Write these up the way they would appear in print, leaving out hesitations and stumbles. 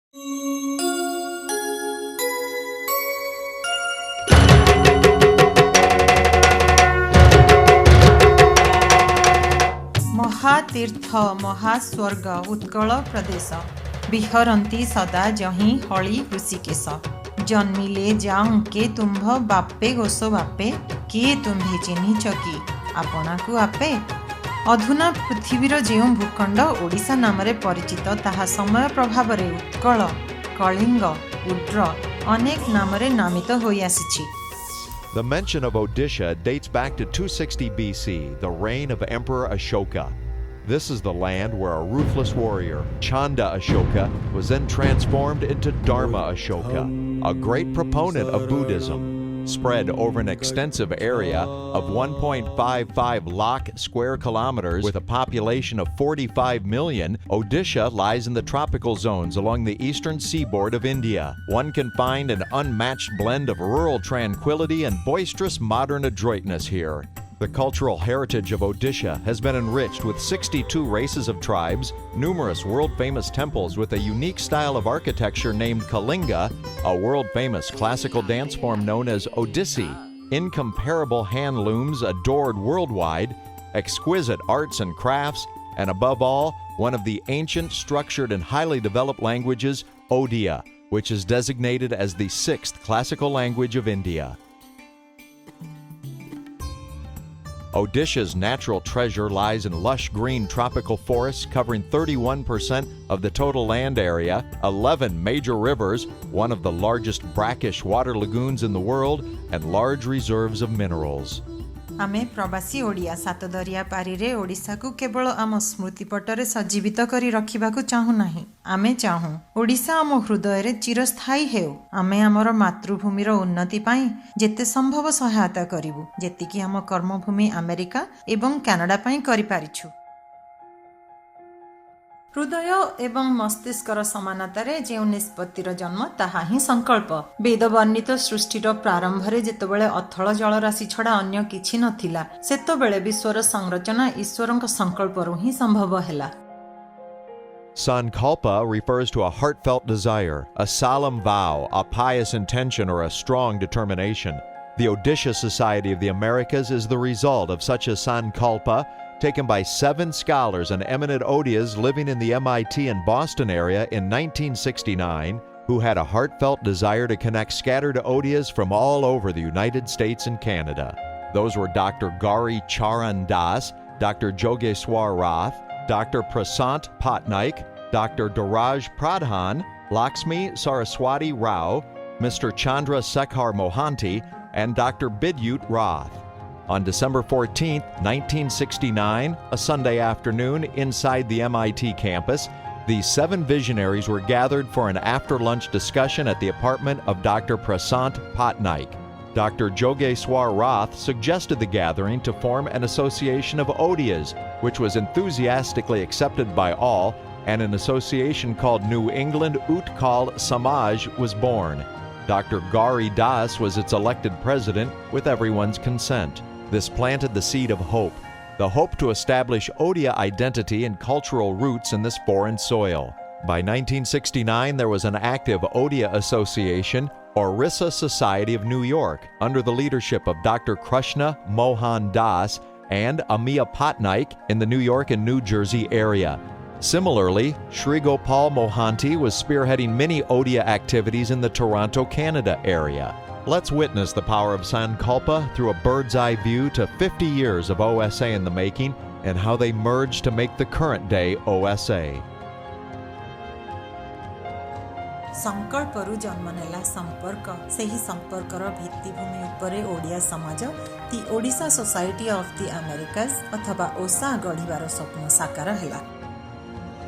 महातीर्थ महास्वर्ग उत्कल प्रदेश विहरती सदा जहीं हली ऋषिकेश जन्मिले जाऊं के तुम्भ बापे गोस बापे किए तुम्भे चिन्हिच कि आपना को आपे। अधुना पृथ्वीर जो भूखंड ओडिशा नाम परिचित ताहा समय प्रभाव उत्कल कलिंग उड्र अनेक नाम नामित होई आसिछि। The mention of Odisha dates back to 260 BC, the reign of Emperor Ashoka. This is the land where a ruthless warrior, Chanda Ashoka, was then transformed into Dharma Ashoka, a great proponent of Buddhism. Spread over an extensive area of 1.55 lakh square kilometers with a population of 45 million, Odisha lies in the tropical zones along the eastern seaboard of India. One can find an unmatched blend of rural tranquility and boisterous modern adroitness here. The cultural heritage of Odisha has been enriched with 62 races of tribes, numerous world-famous temples with a unique style of architecture named Kalinga, a world-famous classical dance form known as Odissi, incomparable hand looms adored worldwide, exquisite arts and crafts, and above all, one of the ancient, structured, and highly developed languages, Odia, which is designated as the sixth classical language of India. Odisha's natural treasure lies in lush green tropical forests covering 31% of the total land area, 11 major rivers, one of the largest brackish water lagoons in the world, and large reserves of minerals. आमे प्रवासी ओडिया सात दरिया पारी रे ओडिशा को केवल आम स्मृति पटरे सजीवित करी रखिबा को चाहू नाही। आमे चाहू ओडिशा आम हृदय रे चिरस्थायी हेउ। आमे हमर मातृभूमि रो उन्नति पाई जेते संभव सहायता करिवु जेति कि आम कर्मभूमि अमेरिका एवं कनाडा पाई करि पारिछु। हृदय एवं मस्तिष्कर समानतारे जो निष्पत्तिर जन्म ताहा ही संकल्प। वेद वर्णित सृष्टिर प्रारंभ रे जेतेबेले अथल जलराशि छड़ा अन्य किछि नथिला सेतेबेले विश्वर संरचना ईश्वरक संकल्परु ही संभव हेला। Sankalpa refers to a heartfelt desire, a solemn vow, a pious intention, or a strong determination. The Odisha Society of the Americas is the result of such a sankalpa taken by 7 scholars and eminent Odias living in the MIT and Boston area in 1969 who had a heartfelt desire to connect scattered Odias from all over the United States and Canada. Those were Dr. Gauri Charan Das, Dr. Jogeshwar Rath, Dr. Prasant Patnaik, Dr. Doraj Pradhan, Lakshmi Saraswati Rao, Mr. Chandra Sekhar Mohanty, and Dr. Bidyut Rath. On December 14, 1969, a Sunday afternoon inside the MIT campus, these 7 visionaries were gathered for an after-lunch discussion at the apartment of Dr. Prasant Patnaik. Dr. Jogeshwar Rath suggested the gathering to form an association of Odias, which was enthusiastically accepted by all, and an association called New England Utkal Samaj was born. Dr. Gauri Das was its elected president with everyone's consent. This planted the seed of hope, the hope to establish Odia identity and cultural roots in this foreign soil. By 1969, there was an active Odia Association, Orissa Society of New York, under the leadership of Dr. Krishna Mohan Das and Amiya Patnaik in the New York and New Jersey area. Similarly, Sri Gopal Mohanty was spearheading many Odia activities in the Toronto, Canada area. Let's witness the power of Sankalpa through a bird's eye view to 50 years of OSA in the making and how they merged to make the current day OSA. संकल्परु जन्म नेला संपर्क सेही संपर्कर भित्तिभूमि उपरे ओडिया समाज ती Odisha society of the America's अथवा ओसा गढ़िबार स्वप्न साकार हेला।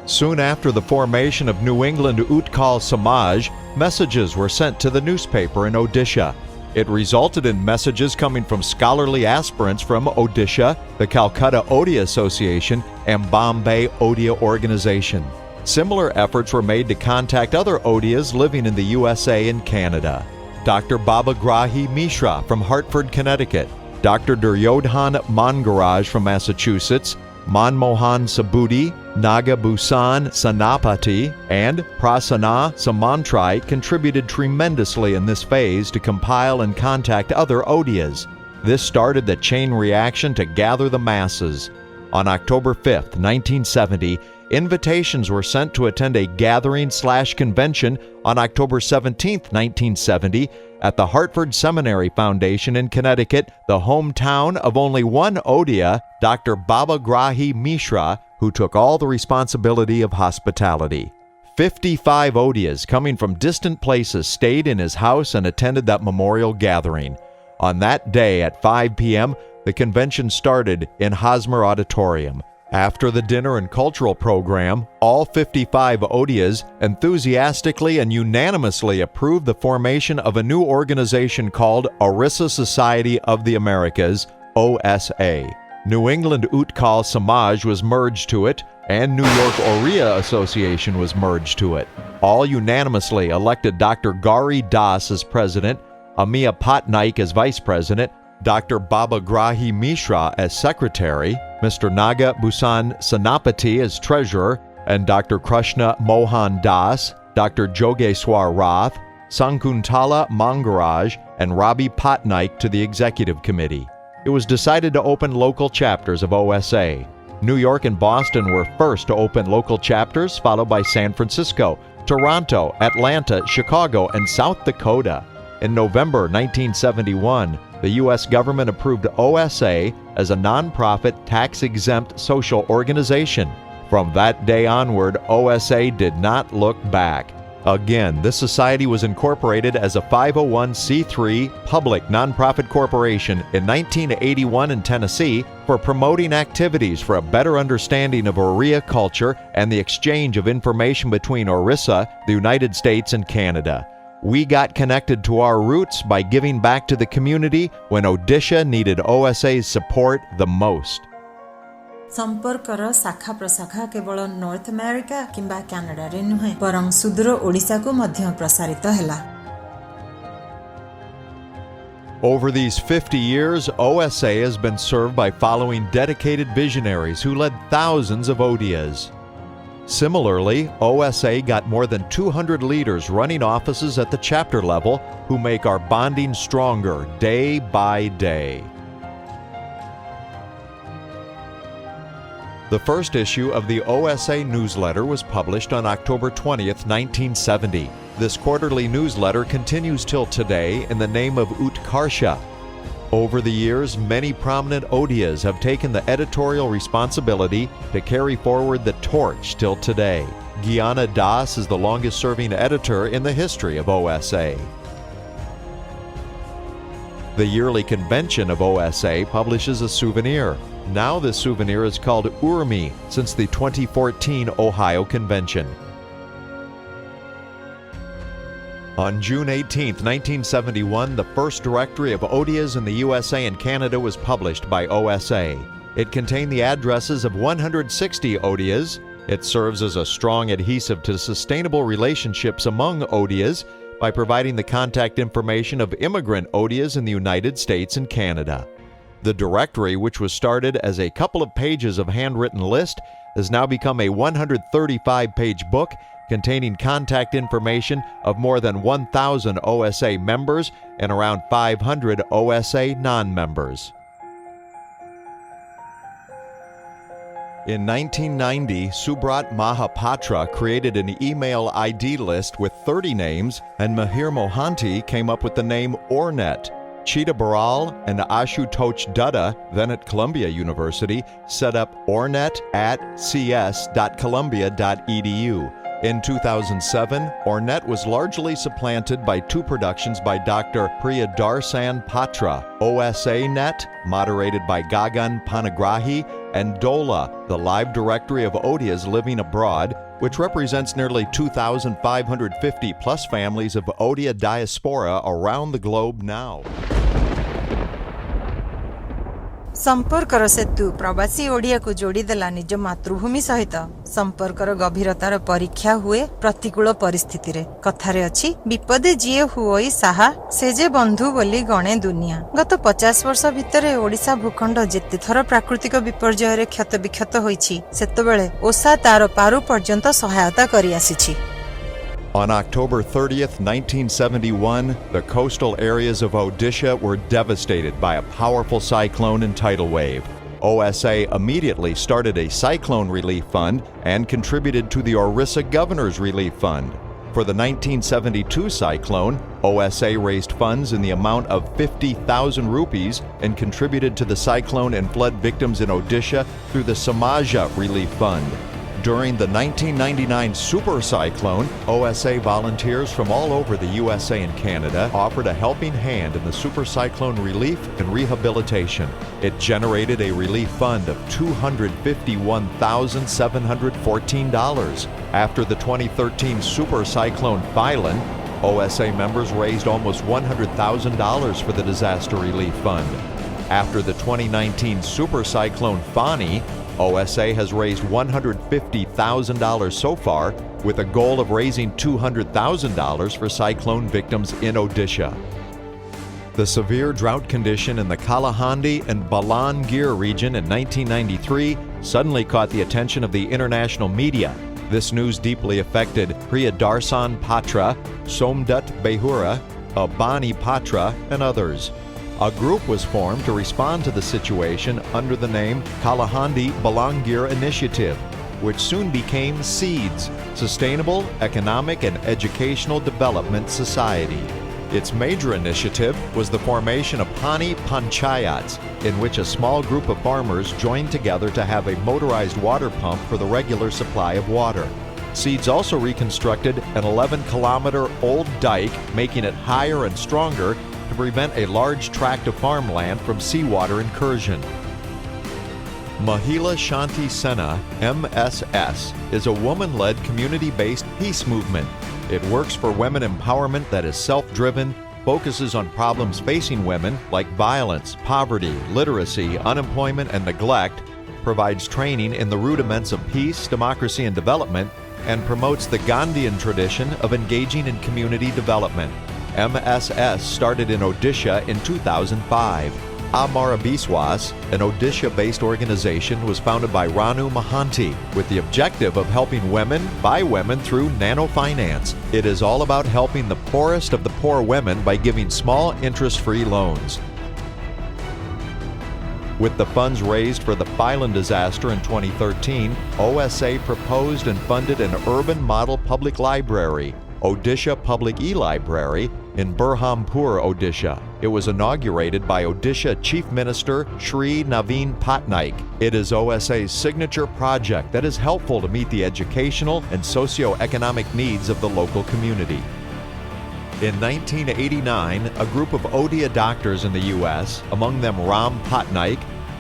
Soon after the formation of New England Utkal Samaj, messages were sent to the newspaper in Odisha. It resulted in messages coming from scholarly aspirants from Odisha, the Calcutta Odia Association, and Bombay Odia Organization. Similar efforts were made to contact other Odias living in the USA and Canada. Dr. Babagrahi Mishra from Hartford, Connecticut, Dr. Duryodhan Mangaraj from Massachusetts, Manmohan Subudhi, Nagabhusan Senapati, and Prasanna Samantrai contributed tremendously in this phase to compile and contact other Odiyas. This started the chain reaction to gather the masses. On October 5, 1970, invitations were sent to attend a gathering/convention on October 17, 1970, at the Hartford Seminary Foundation in Connecticut, the hometown of only one Odiya, Dr. Babagrahi Mishra, who took all the responsibility of hospitality. 55 Odiyas coming from distant places stayed in his house and attended that memorial gathering. On that day at 5 p.m., the convention started in Hosmer Auditorium. After the dinner and cultural program, all 55 Odiyas enthusiastically and unanimously approved the formation of a new organization called Orissa Society of the Americas, OSA. New England Utkal Samaj was merged to it, and New York Oriya Association was merged to it. All unanimously elected Dr. Gauri Das as president, Amiya Patnaik as vice president, Dr. Babagrahi Mishra as secretary, Mr. Nagabhusan Senapati as treasurer, and Dr. Krishna Mohan Das, Dr. Jogeshwar Rath, Sankuntala Mangaraj, and Rabi Patnaik to the executive committee. It was decided to open local chapters of OSA. New York and Boston were first to open local chapters, followed by San Francisco, Toronto, Atlanta, Chicago, and South Dakota. In November 1971, the U.S. government approved OSA as a nonprofit, tax-exempt social organization. From that day onward, OSA did not look back. Again, this society was incorporated as a 501c3 public nonprofit corporation in 1981 in Tennessee for promoting activities for a better understanding of Oriya culture and the exchange of information between Orissa, the United States, and Canada. We got connected to our roots by giving back to the community when Odisha needed OSA's support the most. संपर्कर शाखा प्रशाखा केवल north America किंबा Canada रे नुहे परं सुदूर ओडिशा को मध्य प्रसारित हैला. Over these 50 years, OSA has been served by following dedicated visionaries who led thousands of Odiyas. Similarly, OSA got more than 200 leaders running offices at the chapter level who make our bonding stronger day by day. The first issue of the OSA newsletter was published on October 20th, 1970. This quarterly newsletter continues till today in the name of Utkarsha. Over the years, many prominent Odiyas have taken the editorial responsibility to carry forward the torch till today. Gyana Das is the longest-serving editor in the history of OSA. The yearly convention of OSA publishes a souvenir. Now this souvenir is called Urmi since the 2014 Ohio Convention. On June 18, 1971, the first directory of Odiyas in the USA and Canada was published by OSA. It contained the addresses of 160 Odiyas. It serves as a strong adhesive to sustainable relationships among Odiyas by providing the contact information of immigrant Odiyas in the United States and Canada. The directory, which was started as a couple of pages of handwritten list, has now become a 135-page book containing contact information of more than 1,000 OSA members and around 500 OSA non-members. In 1990, Subrat Mahapatra created an email ID list with 30 names, and Mihir Mohanty came up with the name Ornet. Chita Baral and Ashutosh Dutta, then at Columbia University, set up ornet@cs.columbia.edu. In 2007, Ornet was largely supplanted by two productions by Dr. Priyadarsan Patra, OSA Net, moderated by Gagan Panagrahi, and Dola, the live directory of Odiyas living abroad, which represents nearly 2,550 plus families of Odiya diaspora around the globe now. संपर्कर सेतु प्रवासी ओडिया को जोड़ीदेला निज मातृभूमि सहित संपर्कर गभीरतार परीक्षा हुए प्रतिकूल परिस्थिति रे कथारे अछि विपदे जीए हुई साहा से जे बंधु बोली गणे दुनिया। गत 50 वर्ष भितरे ओडिशा भूखंड जेते थर प्राकृतिक विपर्यय रे क्षत विक्षत होईछि सेतबेले ओसा तार पारु पर्यंत सहायता करि आसीछि। On October 30th, 1971, the coastal areas of Odisha were devastated by a powerful cyclone and tidal wave. OSA immediately started a cyclone relief fund and contributed to the Orissa Governor's Relief Fund. For the 1972 cyclone, OSA raised funds in the amount of 50,000 rupees and contributed to the cyclone and flood victims in Odisha through the Samaja Relief Fund. During the 1999 super cyclone, OSA volunteers from all over the USA and Canada offered a helping hand in the super cyclone relief and rehabilitation. It generated a relief fund of $251,714. After the 2013 super cyclone Phylon, OSA members raised almost $100,000 for the disaster relief fund. After the 2019 super cyclone Fani, OSA has raised $150,000 so far, with a goal of raising $200,000 for cyclone victims in Odisha. The severe drought condition in the Kalahandi and Balangir region in 1993 suddenly caught the attention of the international media. This news deeply affected Priyadarsan Patra, Somdut Behura, Abani Patra, and others. A group was formed to respond to the situation under the name Kalahandi Balangir Initiative, which soon became SEEDS, Sustainable Economic and Educational Development Society. Its major initiative was the formation of Pani Panchayats, in which a small group of farmers joined together to have a motorized water pump for the regular supply of water. SEEDS also reconstructed an 11-kilometer old dike, making it higher and stronger to prevent a large tract of farmland from seawater incursion. Mahila Shanti Sena, MSS, is a woman-led community-based peace movement. It works for women empowerment that is self-driven, focuses on problems facing women like violence, poverty, literacy, unemployment, and neglect, provides training in the rudiments of peace, democracy, and development, and promotes the Gandhian tradition of engaging in community development. MSS started in Odisha in 2005. Amara Biswas, an Odisha-based organization, was founded by Ranu Mahanti with the objective of helping women by women through nanofinance. It is all about helping the poorest of the poor women by giving small interest-free loans. With the funds raised for the Phylon disaster in 2013, OSA proposed and funded an urban model public library, Odisha Public E-Library, in Burhampur, Odisha. It was inaugurated by Odisha Chief Minister Shri Naveen Patnaik. It is OSA's signature project that is helpful to meet the educational and socio-economic needs of the local community. In 1989, a group of Odia doctors in the U.S., among them Ram Patnaik,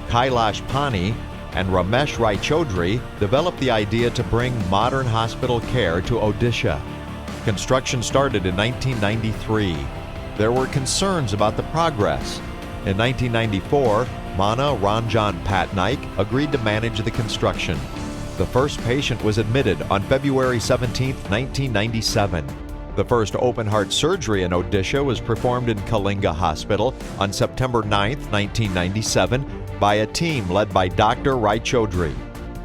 Kailash Pani, and Ramesh Rai Chaudhary, developed the idea to bring modern hospital care to Odisha. Construction started in 1993. There were concerns about the progress. In 1994, Mana Ranjan Patnaik agreed to manage the construction. The first patient was admitted on February 17, 1997. The first open-heart surgery in Odisha was performed in Kalinga Hospital on September 9, 1997, by a team led by Dr. Rai Chaudhary.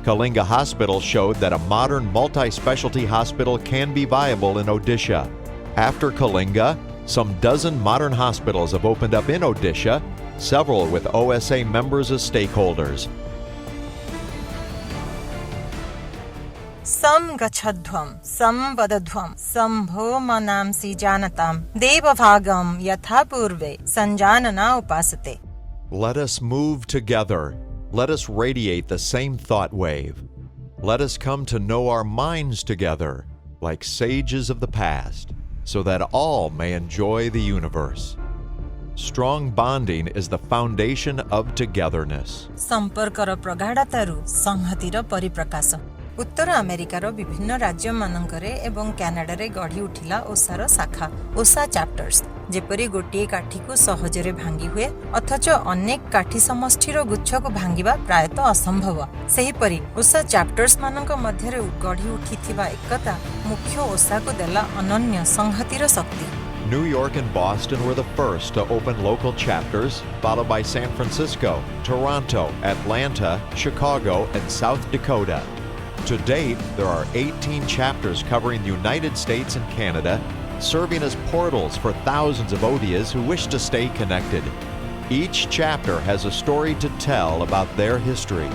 Kalinga Hospital showed that a modern multi-specialty hospital can be viable in Odisha. After Kalinga, some dozen modern hospitals have opened up in Odisha, several with OSA members as stakeholders. Sam gachadhvam, sam vadadhvam, sambho manamsi janatam, devabhagam yatha purve, sanjanana upasate. Let us move together. Let us radiate the same thought wave. Let us come to know our minds together, like sages of the past, so that all may enjoy the universe. Strong bonding is the foundation of togetherness. संपर्कर प्रगाढ़तारु संहतिर परिप्रकाश. उत्तर अमेरिकार विभिन्न राज्य मानकरे एवं Canada रे गढ़ी उठिला ओसार शाखा ओसा chapters जेपरी गोटे काठी को सहजरे भांगी हुए अथच अनेक काठी समष्टिर गुच्छ को भांगिबा प्रायतः असंभव। सेहीपरि ओषा चैप्टर्स मानक मध्यरे गढ़ी उठिथिबा एकता मुख्य ओषा को देला अनन्य संहतिर शक्ति। New York and Boston were the first to open local chapters, followed by San Francisco, Toronto, Atlanta, Chicago, and South Dakota. To date, there are 18 chapters covering the United States and Canada, serving as portals for thousands of Odias who wish to stay connected. Each chapter has a story to tell about their history.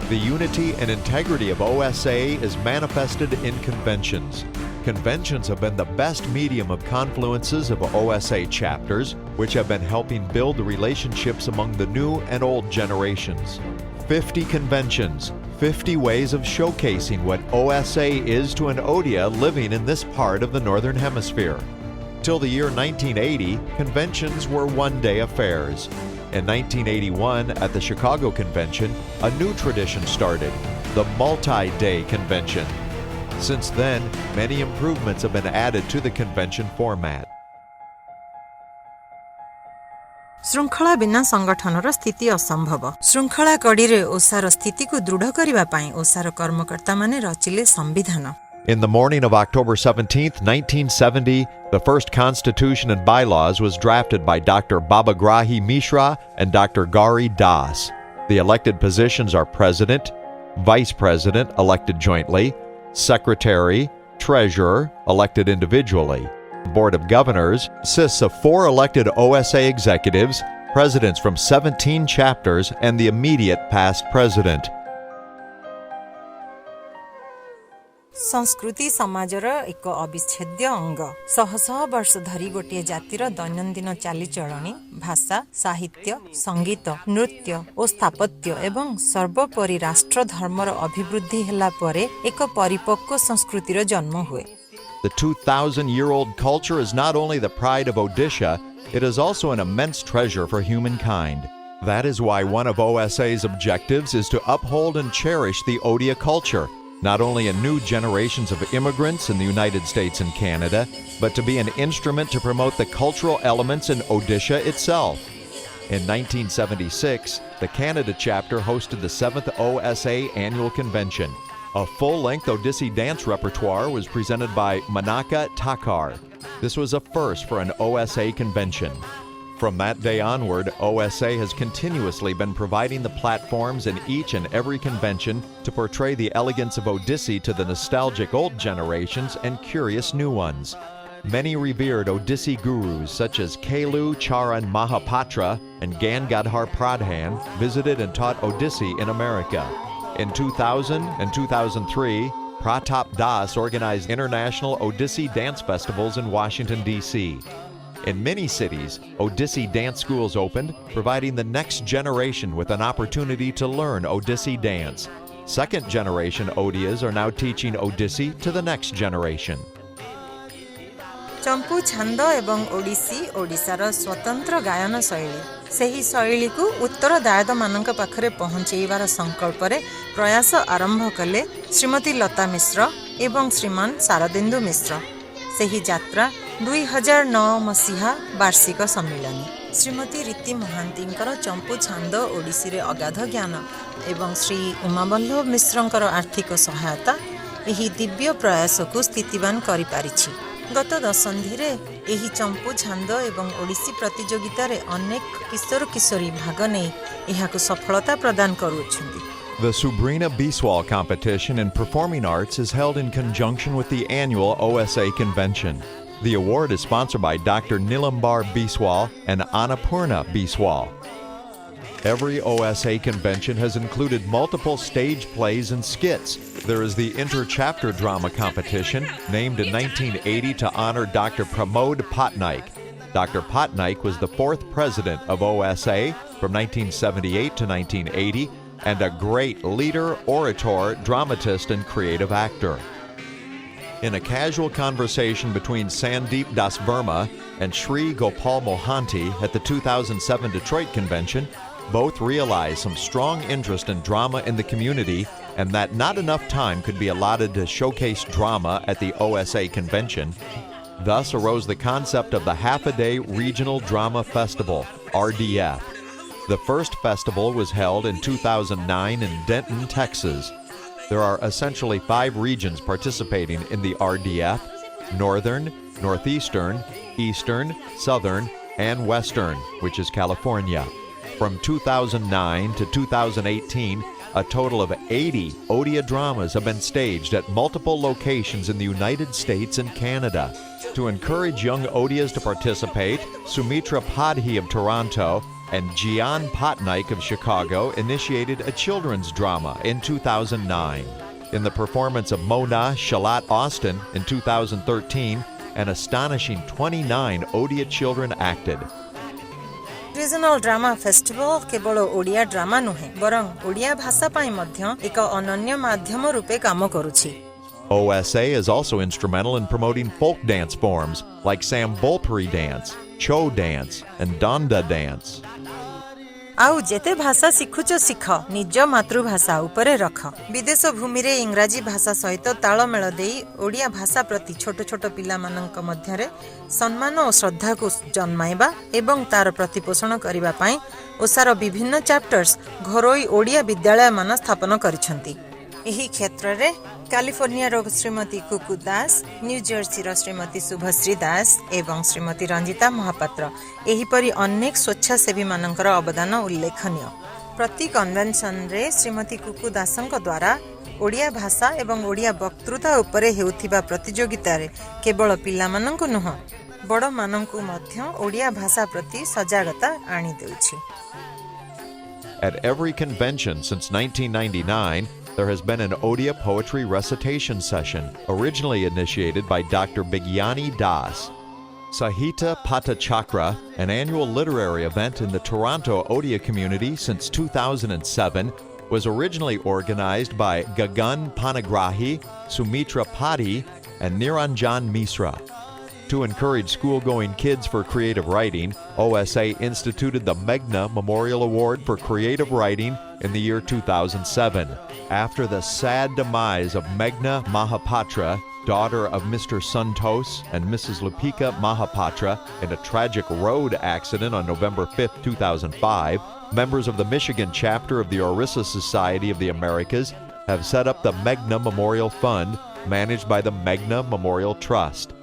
The unity and integrity of OSA is manifested in conventions. Conventions have been the best medium of confluences of OSA chapters, which have been helping build the relationships among the new and old generations. 50 conventions, 50 ways of showcasing what OSA is to an Odia living in this part of the Northern Hemisphere. Till the year 1980, conventions were one-day affairs. In 1981, at the Chicago Convention, a new tradition started, the multi-day convention. Since then, many improvements have been added to the convention format. श्रृंखला बिना संगठनर स्थिति असंभव। श्रृंखला कड़ीरे ओसार स्थिति को दृढ़ करिबा पई ओसार कर्मकर्ता माने रचिले संविधान। In the morning of October 17, 1970, the first Constitution and bylaws was drafted by Dr. Babagrahi Mishra and Dr. Gari Das. The elected positions are President, Vice President, elected jointly, Secretary, Treasurer, elected individually. The Board of Governors consists of 4 elected OSA executives, presidents from 17 chapters, and the immediate past president. संस्कृति समाजर एक अविच्छेद्य अंग। शह शह वर्ष धरी गोटे जातिर दैनन्दिन चालीचलणी, भाषा, साहित्य, संगीत, नृत्य और स्थापत्य एवं सर्वोपरि राष्ट्र धर्मर अभिवृद्धि हेला परे एक परिपक्व संस्कृतिर जन्म हुए। The 2,000-year-old culture is not only the pride of Odisha, it is also an immense treasure for humankind. That is why one of OSA's objectives is to uphold and cherish the Odia culture, not only in new generations of immigrants in the United States and Canada, but to be an instrument to promote the cultural elements in Odisha itself. In 1976, the Canada chapter hosted the 7th OSA Annual Convention. A full-length Odissi dance repertoire was presented by Manaka Takar. This was a first for an OSA convention. From that day onward, OSA has continuously been providing the platforms in each and every convention to portray the elegance of Odissi to the nostalgic old generations and curious new ones. Many revered Odissi gurus such as Kelu Charan Mahapatra and Gangadhar Pradhan visited and taught Odissi in America. In 2000 and 2003, Pratap Das organized international Odissi dance festivals in Washington, D.C. In many cities, Odissi dance schools opened, providing the next generation with an opportunity to learn Odissi dance. Second-generation Odias are now teaching Odissi to the next generation. चंपू छंद एवं ओडिसी ओडिशार स्वतंत्र गायन शैली सही शैली को उत्तरदायित मानक पाखरे पहुंचेबार संकल्प रे प्रयास आरंभ कले श्रीमती लता मिश्र एवं श्रीमान शारदेन्दु मिश्र। सही यात्रा 2009 मसीहा वार्षिक सम्मिलन। श्रीमती रीति महांतींकर चंपू छंद ओडिसी रे अगाध ज्ञान एवं श्री उमावल्लभ मिश्रंकर आर्थिक सहायता एही दिव्य प्रयास को स्थितिवान करि पारिछि। गत दशंधि रे एही चंपू छंद एवं ओडिसी प्रतियोगिता रे अनेक किशोर किशोरी भाग नै एहाको सफलता प्रदान करूछन्ति। The Subrina Biswal competition in performing arts is held in conjunction with the annual OSA convention. The award is sponsored by Dr. Nilambar Biswal and Annapurna Biswal. Every OSA convention has included multiple stage plays and skits. There is the inter-chapter drama competition, named in 1980 to honor Dr. Pramod Patnaik. Dr. Patnaik was the 4th president of OSA from 1978 to 1980 and a great leader, orator, dramatist, and creative actor. In a casual conversation between Sandeep Das Verma and Sri Gopal Mohanty at the 2007 Detroit Convention, both realized some strong interest in drama in the community and that not enough time could be allotted to showcase drama at the OSA convention. Thus arose the concept of the Half-a-Day Regional Drama Festival, RDF. The first festival was held in 2009 in Denton, Texas. There are essentially 5 regions participating in the RDF: Northern, Northeastern, Eastern, Southern, and Western, which is California. From 2009 to 2018, a total of 80 Odia dramas have been staged at multiple locations in the United States and Canada. To encourage young Odias to participate, Sumitra Padhi of Toronto and Gian Patnaik of Chicago initiated a children's drama in 2009. In the performance of Mona Shalat Austin in 2013, an astonishing 29 Odia children acted. Regional drama festival केवल Odia drama नुहे बरं ओडिया भाषा पाई मध्य एक अनन्य माध्यम रूपे काम करुछि। OSA is also instrumental in promoting folk dance forms like Sambolpuri dance, Cho dance, and Donda dance. आउ जेते भाषा शिखुच शिख निज मातृभाषा उपरे रख। विदेश भूमि रे इंग्राजी भाषा सहित तालमेल देई ओडिया भाषा प्रति छोट छोट पिलामानंक मध्यरे सम्मान और श्रद्धा को जन्माइबा एवं तार प्रतिपोषण करिबा पई ओसार विभिन्न चैप्टर्स घरोई ओडिया विद्यालय मान स्थापन करिसंती। एही क्षेत्र रे कैलिफोर्निया रो श्रीमती कुकु दास, न्यू जर्सी रो श्रीमती शुभश्री दास एवं श्रीमती रंजिता महापात्र एहीपरि अनेक स्वेच्छासेवी मानकर अवदान उल्लेखनीय। प्रति कन्वेंशन रे श्रीमती कुकु दासंक द्वारा ओडिया भाषा एवं ओडिया वक्तृता उपरे हेउथिबा प्रतियोगिता रे केवल पिला मानंकु नुह बड़ मानंकु मध्य ओडिया भाषा प्रति सजागता आनी देउछि। At every convention since 1999, there has been an Odia poetry recitation session, originally initiated by Dr. Bigyani Das. Sahita Patachakra, an annual literary event in the Toronto Odia community since 2007, was originally organized by Gagan Panagrahi, Sumitra Padhi, and Niranjan Misra. To encourage school-going kids for creative writing, OSA instituted the Meghna Memorial Award for Creative Writing in the year 2007. After the sad demise of Meghna Mahapatra, daughter of Mr. Santos and Mrs. Lupika Mahapatra, in a tragic road accident on November 5, 2005, members of the Michigan chapter of the Orissa Society of the Americas have set up the Meghna Memorial Fund, managed by the Meghna Memorial Trust.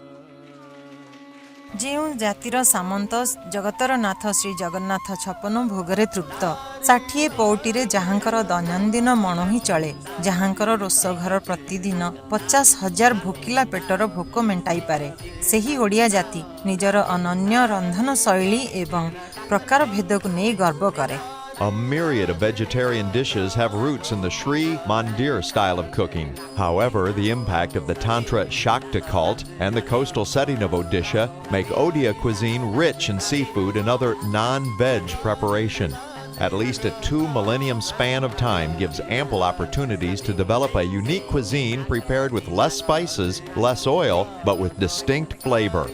ଯେଉଁ ଜାତିର ସାମନ୍ତ ଜଗତର ନାଥ ଶ୍ରୀ ଜଗନ୍ନାଥ ଛପନ ଭୋଗରେ ତୃପ୍ତ 60 ପଉଟିରେ ଯାହାଙ୍କର ଦୈନନ୍ଦିନ ମଣ ହିଁ ଚଳେ, ଯାହାଙ୍କର ରୋଷ ଘର ପ୍ରତିଦିନ 50,000 ଭୋକିଲା ପେଟର ଭୋକ ମେଣ୍ଟାଇ ପାରେ, ସେହି ଓଡ଼ିଆ ଜାତି ନିଜର ଅନନ୍ୟ ରନ୍ଧନ ଶୈଳୀ ଏବଂ ପ୍ରକାର ଭେଦକୁ ନେଇ ଗର୍ବ କରେ। A myriad of vegetarian dishes have roots in the Sri Mandir style of cooking. However, the impact of the Tantra Shakta cult and the coastal setting of Odisha make Odia cuisine rich in seafood and other non-veg preparation. At least a 2-millennium span of time gives ample opportunities to develop a unique cuisine prepared with less spices, less oil, but with distinct flavor.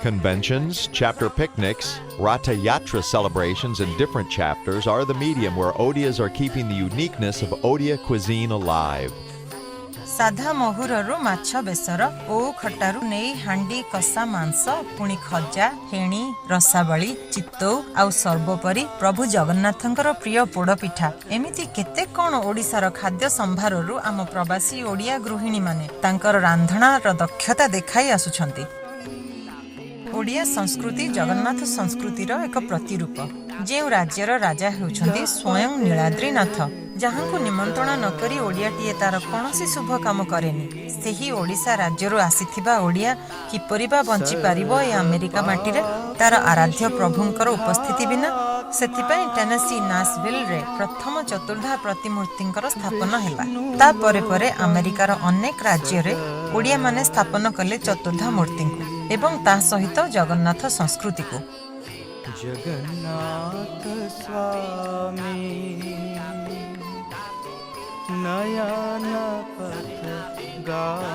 Conventions, chapter picnics, Ratha Yatra celebrations in different chapters are the medium where Odias are keeping the uniqueness of Odia cuisine alive. ସାଧା ମହୁରରୁ ମାଛ ବେସର ଓ ଖଟାରୁ ନେଇ ହାଣ୍ଡି କଷା ମାଂସ ପୁଣି ଖଜା ହେଣି ରସାବଳି ଚିତ୍ତଉ ଆଉ ସର୍ବୋପରି ପ୍ରଭୁ ଜଗନ୍ନାଥଙ୍କର ପ୍ରିୟ ପୋଡ଼ପିଠା ଏମିତି କେତେ କ'ଣ ଓଡ଼ିଶାର ଖାଦ୍ୟ ସମ୍ଭାରରୁ ଆମ ପ୍ରବାସୀ ଓଡ଼ିଆ ଗୃହିଣୀମାନେ ତାଙ୍କର ରାନ୍ଧଣାର ଦକ୍ଷତା ଦେଖାଇ ଆସୁଛନ୍ତି। ଓଡ଼ିଆ ସଂସ୍କୃତି ଜଗନ୍ନାଥ ସଂସ୍କୃତିର ଏକ ପ୍ରତିରୂପ। ଯେଉଁ ରାଜ୍ୟର ରାଜା ହେଉଛନ୍ତି ସ୍ୱୟଂ ନୀଳାଦ୍ରିନାଥ, ଯାହାଙ୍କୁ ନିମନ୍ତ୍ରଣ ନକରି ଓଡ଼ିଆଟିଏ ତାର କୌଣସି ଶୁଭ କାମ କରେନି, ସେହି ଓଡ଼ିଶା ରାଜ୍ୟରୁ ଆସିଥିବା ଓଡ଼ିଆ କିପରି ବା ବଞ୍ଚିପାରିବ ଏ ଆମେରିକା ମାଟିରେ ତାର ଆରାଧ୍ୟ ପ୍ରଭୁଙ୍କର ଉପସ୍ଥିତି ବିନା? ସେଥିପାଇଁ ଟେନେସି ନାସଭିଲରେ ପ୍ରଥମ ଚତୁର୍ଦ୍ଧା ପ୍ରତିମୂର୍ତ୍ତିଙ୍କର ସ୍ଥାପନ ହେଲା। ତାପରେ ପରେ ଆମେରିକାର ଅନେକ ରାଜ୍ୟରେ ଓଡ଼ିଆମାନେ ସ୍ଥାପନ କଲେ ଚତୁର୍ଦ୍ଧା ମୂର୍ତ୍ତିଙ୍କୁ ଏବଂ ତା ସହିତ ଜଗନ୍ନାଥ ସଂସ୍କୃତିକୁ। ଜଗନ୍ନାଥ ସ୍ୱାମୀ ନୟନ ପଥଗାମୀ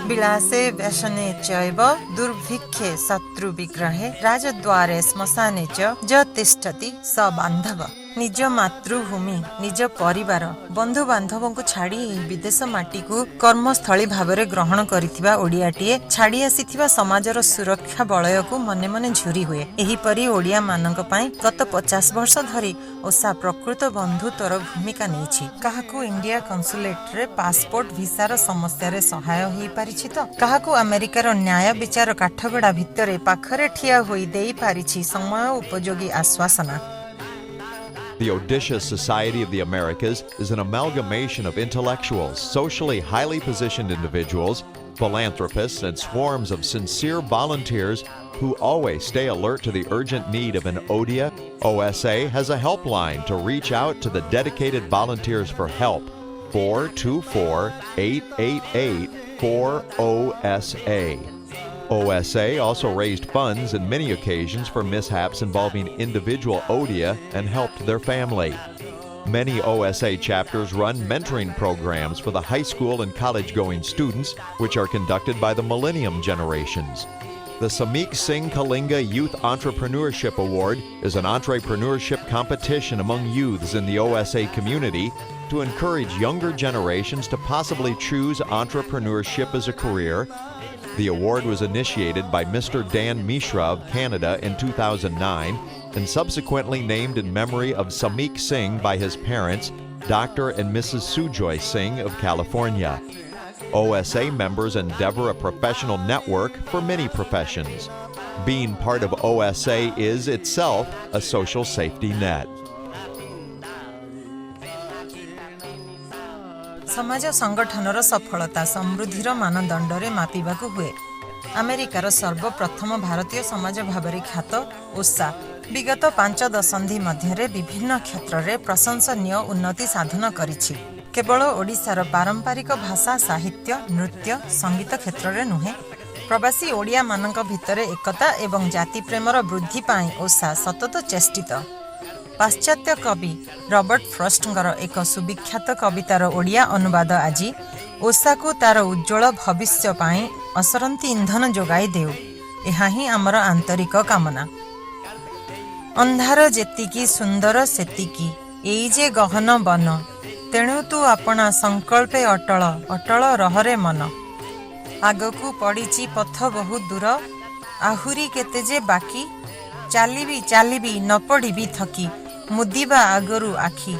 विलासे व्यसने चैव दुर्भिक्षे शत्रु विग्रहे राजद्वारे श्मशाने च ज तिष्ठति स बान्धव। निज मातृभूमि निज परिवार बंधु बांधवों को छाड़ी विदेश माटी को कर्मस्थली भाବରେ ग्रहण करिथिबा ओडियाटीए छाड़ी आसीथिबा समाजर सुरक्षा बलय को मने मने झुरी हुए एहीपरि ओडिया मानक पई गत 50 वर्ष धरि ओसा प्रकृत बंधुत्वर भूमिका नेछि काहाकू इंडिया कन्सुलेट रे पासपोर्ट वीसार समस्या रे सहाय होई परिछि तो काहाकू अमेरिकार न्याय विचार काठगड़ा भितरे पाखरे ठिया होई देई परिछि समय उपयोगी आश्वासना The Odisha Society of the Americas is an amalgamation of intellectuals, socially highly positioned individuals, philanthropists, and swarms of sincere volunteers who always stay alert to the urgent need of an ODIA. OSA has a helpline to reach out to the dedicated volunteers for help. 424-888-4OSA. OSA also raised funds on many occasions for mishaps involving individual ODIA and helped their family. Many OSA chapters run mentoring programs for the high school and college-going students, which are conducted by the Millennium generations. The Samik Singh Kalinga Youth Entrepreneurship Award is an entrepreneurship competition among youths in the OSA community to encourage younger generations to possibly choose entrepreneurship as a career. The award was initiated by Mr. Dan Mishra of Canada in 2009 and subsequently named in memory of Samik Singh by his parents, Dr. and Mrs. Sujoy Singh of California. OSA members endeavor a professional network for many professions. Being part of OSA is itself a social safety net. समाज संगठनर सफलता समृद्धिर मानदंडरे मापिबाकू हुए अमेरिकार सर्वप्रथम भारतीय समाज भावरे ख्यात ओसा विगत 5 दशंधि मध्यरे विभिन्न क्षेत्र रे प्रशंसनीय उन्नति साधन करिछि केवल ओडिशार पारंपरिक भाषा साहित्य नृत्य संगीत क्षेत्र रे नुहे प्रवासी ओडिया मानक भितरे एकता एवं जाति प्रेमर वृद्धि पाई ओसा सतत चेष्टित पाश्चात्य कवि रॉबर्ट फ्रॉस्टଙ୍କର एक सुविख्यात कवितार ओडिया अनुवाद आज ओसा को तार उज्जवल भविष्य पाई असरंती इंधन जोगाई देउ एहा ही आमर आंतरिक कामना अंधार जेतिकी सुंदर सेतिकी एई जे गहन बन तेणु तू अपना संकल्पे अटल अटल रहरे मन आगकू पड़ीची पथ बहुत दूर आहुरी केते जे बाकी चालिबी चालिबी न पड़ीबी थकी मुदिबा आगरु आखी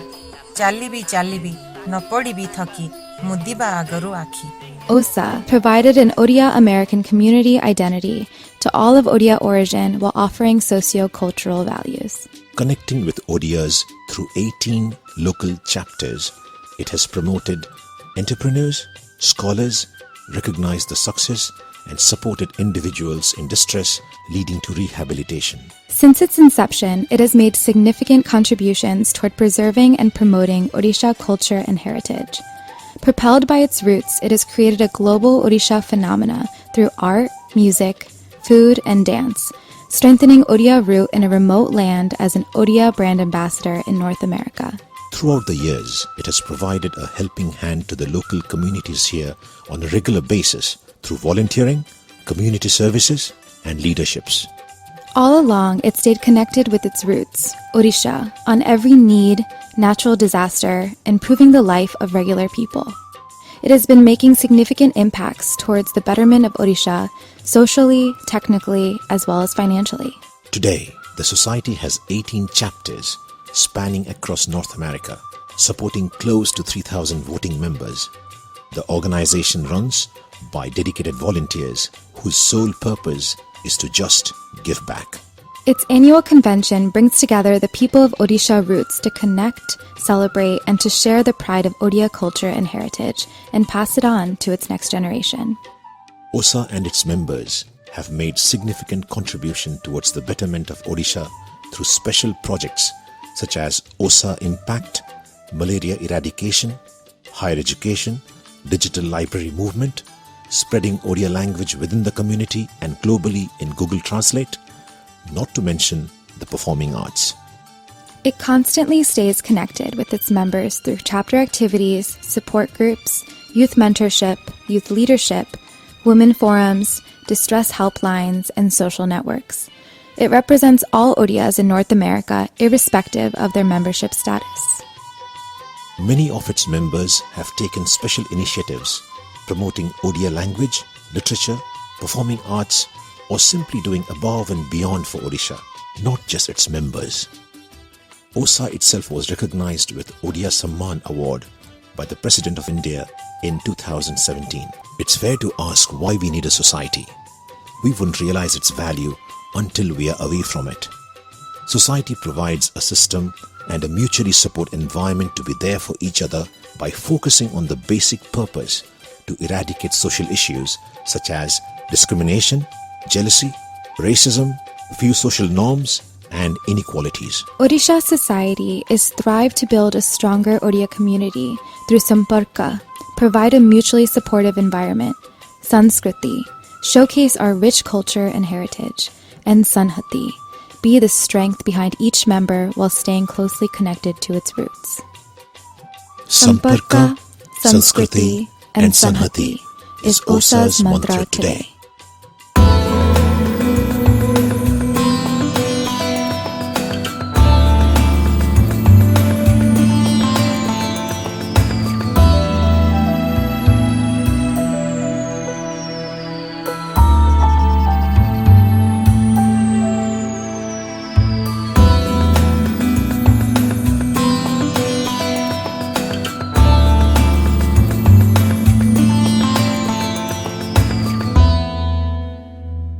चालिबी चालिबी न पड़ीबी थकी मुदिबा आगरु आखी OSA provided an Odia American community identity to all of Odia origin while offering socio-cultural values. Connecting with Odias through 18 local chapters, it has promoted entrepreneurs, scholars, recognized the success, and supported individuals in distress, leading to rehabilitation. Since its inception, it has made significant contributions toward preserving and promoting Odisha culture and heritage. Propelled by its roots, it has created a global Odisha phenomena through art, music, food, and dance, strengthening Odia root in a remote land as an Odia brand ambassador in North America. Throughout the years, it has provided a helping hand to the local communities here on a regular basis through volunteering, community services, and leaderships. All along, it stayed connected with its roots, Odisha, on every need, natural disaster, improving the life of regular people. It has been making significant impacts towards the betterment of Odisha, socially, technically, as well as financially. Today, the Society has 18 chapters spanning across North America, supporting close to 3,000 voting members. The organization runs by dedicated volunteers whose sole purpose is to just give back. Its annual convention brings together the people of Odisha roots to connect, celebrate, and to share the pride of Odia culture and heritage and pass it on to its next generation. OSA and its members have made significant contribution towards the betterment of Odisha through special projects such as OSA Impact, malaria eradication, higher education, digital library movement, spreading Odia language within the community and globally in Google Translate, not to mention the performing arts. It constantly stays connected with its members through chapter activities, support groups, youth mentorship, youth leadership, women forums, distress helplines, and social networks. It represents all Odiyas in North America, irrespective of their membership status. Many of its members have taken special initiatives promoting Odia language, literature, performing arts, or simply doing above and beyond for Odisha, not just its members. OSA itself was recognized with Odia Samman Award by the President of India in 2017. It's fair to ask why we need a society. We wouldn't realize its value until we are away from it. Society provides a system and a mutually support environment to be there for each other by focusing on the basic purpose to eradicate social issues such as discrimination, jealousy, racism, few social norms, and inequalities. Odisha society is thrived to build a stronger Odia community through Samparka, provide a mutually supportive environment, Sanskriti, showcase our rich culture and heritage, and Sanhati, be the strength behind each member while staying closely connected to its roots. Samparka, Sanskriti, and Sanhati is OSA's mantra today.